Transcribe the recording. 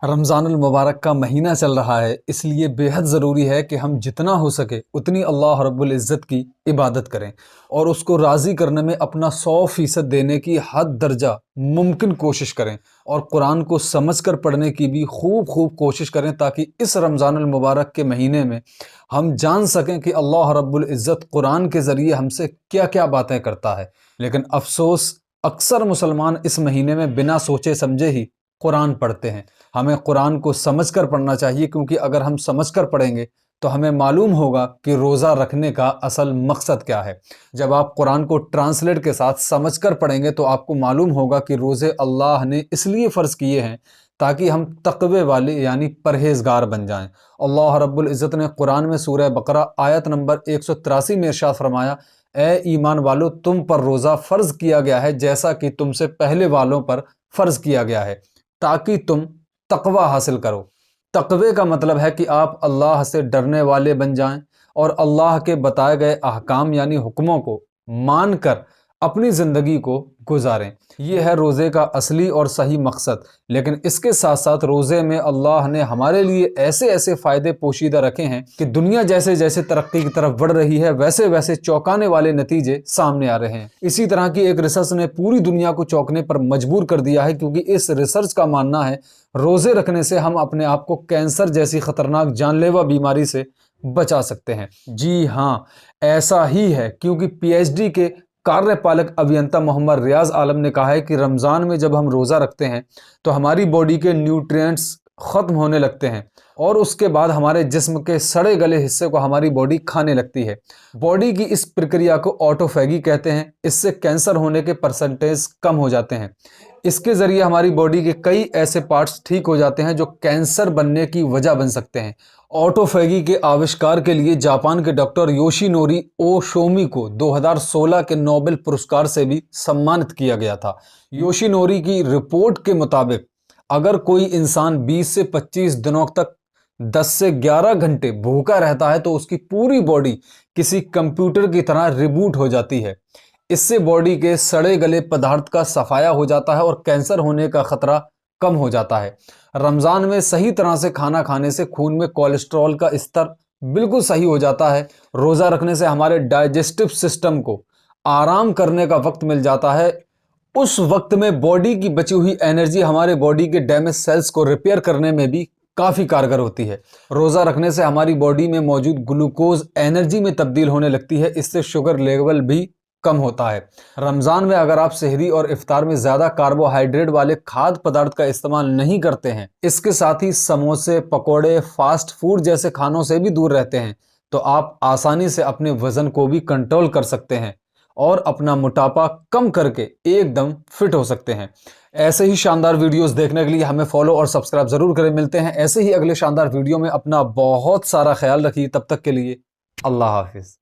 रमज़ानुल मुबारक का महीना चल रहा है, इसलिए बेहद ज़रूरी है कि हम जितना हो सके उतनी अल्लाह रब्बुल इज़्ज़त की इबादत करें और उसको राज़ी करने में अपना 100% देने की हद दर्जा मुमकिन कोशिश करें और कुरान को समझकर पढ़ने की भी खूब कोशिश करें ताकि इस रमज़ानुल मुबारक के महीने में हम जान सकें कि अल्लाह रब्बुल इज़्ज़त कुरान के ज़रिए हमसे क्या क्या बातें करता है। लेकिन अफ़सोस, अक्सर मुसलमान इस महीने में बिना सोचे समझे ही कुरान पढ़ते हैं। हमें कुरान को समझकर पढ़ना चाहिए, क्योंकि अगर हम समझकर पढ़ेंगे तो हमें मालूम होगा कि रोज़ा रखने का असल मकसद क्या है। जब आप कुरान को ट्रांसलेट के साथ समझकर पढ़ेंगे तो आपको मालूम होगा कि रोज़े अल्लाह ने इसलिए फ़र्ज़ किए हैं ताकि हम तक़वे वाले यानी परहेज़गार बन जाएं। अल्लाह रब्बुल इज़्ज़त ने कुरान में सूरह बकरा आयत नंबर 183 में इरशाद फरमाया, ए ईमान वालों, तुम पर रोज़ा फ़र्ज़ किया गया है जैसा कि तुमसे पहले वालों पर फ़र्ज़ किया गया है, ताकि तुम तक़वा हासिल करो। तक़वे का मतलब है कि आप अल्लाह से डरने वाले बन जाएं और अल्लाह के बताए गए अहकाम यानी हुक्मों को मानकर अपनी ज़िंदगी को गुजारें। ये है रोज़े का असली और सही मकसद। लेकिन इसके साथ साथ रोज़े में अल्लाह ने हमारे लिए ऐसे ऐसे फ़ायदे पोशीदा रखे हैं कि दुनिया जैसे जैसे तरक्की की तरफ बढ़ रही है वैसे वैसे चौंकाने वाले नतीजे सामने आ रहे हैं। इसी तरह की एक रिसर्च ने पूरी दुनिया को चौंकने पर मजबूर कर दिया है, क्योंकि इस रिसर्च का मानना है रोज़े रखने से हम अपने आप को कैंसर जैसी खतरनाक जानलेवा बीमारी से बचा सकते हैं। जी हाँ, ऐसा ही है, क्योंकि पीएचडी के कार्यपालक अभियंता मोहम्मद रियाज आलम ने कहा है कि रमज़ान में जब हम रोज़ा रखते हैं तो हमारी बॉडी के न्यूट्रिएंट्स ख़त्म होने लगते हैं और उसके बाद हमारे जिस्म के सड़े गले हिस्से को हमारी बॉडी खाने लगती है। बॉडी की इस प्रक्रिया को ऑटोफैगी कहते हैं। इससे कैंसर होने के परसेंटेज कम हो जाते हैं। इसके ज़रिए हमारी बॉडी के कई ऐसे पार्ट्स ठीक हो जाते हैं जो कैंसर बनने की वजह बन सकते हैं। ऑटोफैगी के आविष्कार के लिए जापान के डॉक्टर योशिनोरी ओशोमी को 2016 के नोबेल पुरस्कार से भी सम्मानित किया गया था। योशिनोरी की रिपोर्ट के मुताबिक अगर कोई इंसान 20 से 25 दिनों तक 10 से 11 घंटे भूखा रहता है तो उसकी पूरी बॉडी किसी कंप्यूटर की तरह रिबूट हो जाती है। इससे बॉडी के सड़े गले पदार्थ का सफाया हो जाता है और कैंसर होने का खतरा कम हो जाता है। रमज़ान में सही तरह से खाना खाने से खून में कोलेस्ट्रॉल का स्तर बिल्कुल सही हो जाता है। रोज़ा रखने से हमारे डाइजेस्टिव सिस्टम को आराम करने का वक्त मिल जाता है। उस वक्त में बॉडी की बची हुई एनर्जी हमारे बॉडी के डैमेज सेल्स को रिपेयर करने में भी काफ़ी कारगर होती है। रोज़ा रखने से हमारी बॉडी में मौजूद ग्लूकोज एनर्जी में तब्दील होने लगती है। इससे शुगर लेवल भी कम होता है। रमज़ान में अगर आप सेहरी और इफ्तार में ज़्यादा कार्बोहाइड्रेट वाले खाद्य पदार्थ का इस्तेमाल नहीं करते हैं, इसके साथ ही समोसे, पकोड़े, फास्ट फूड जैसे खानों से भी दूर रहते हैं, तो आप आसानी से अपने वज़न को भी कंट्रोल कर सकते हैं और अपना मोटापा कम करके एकदम फिट हो सकते हैं। ऐसे ही शानदार वीडियोस देखने के लिए हमें फॉलो और सब्सक्राइब ज़रूर करें। मिलते हैं ऐसे ही अगले शानदार वीडियो में। अपना बहुत सारा ख्याल रखिए। तब तक के लिए अल्लाह हाफिज़।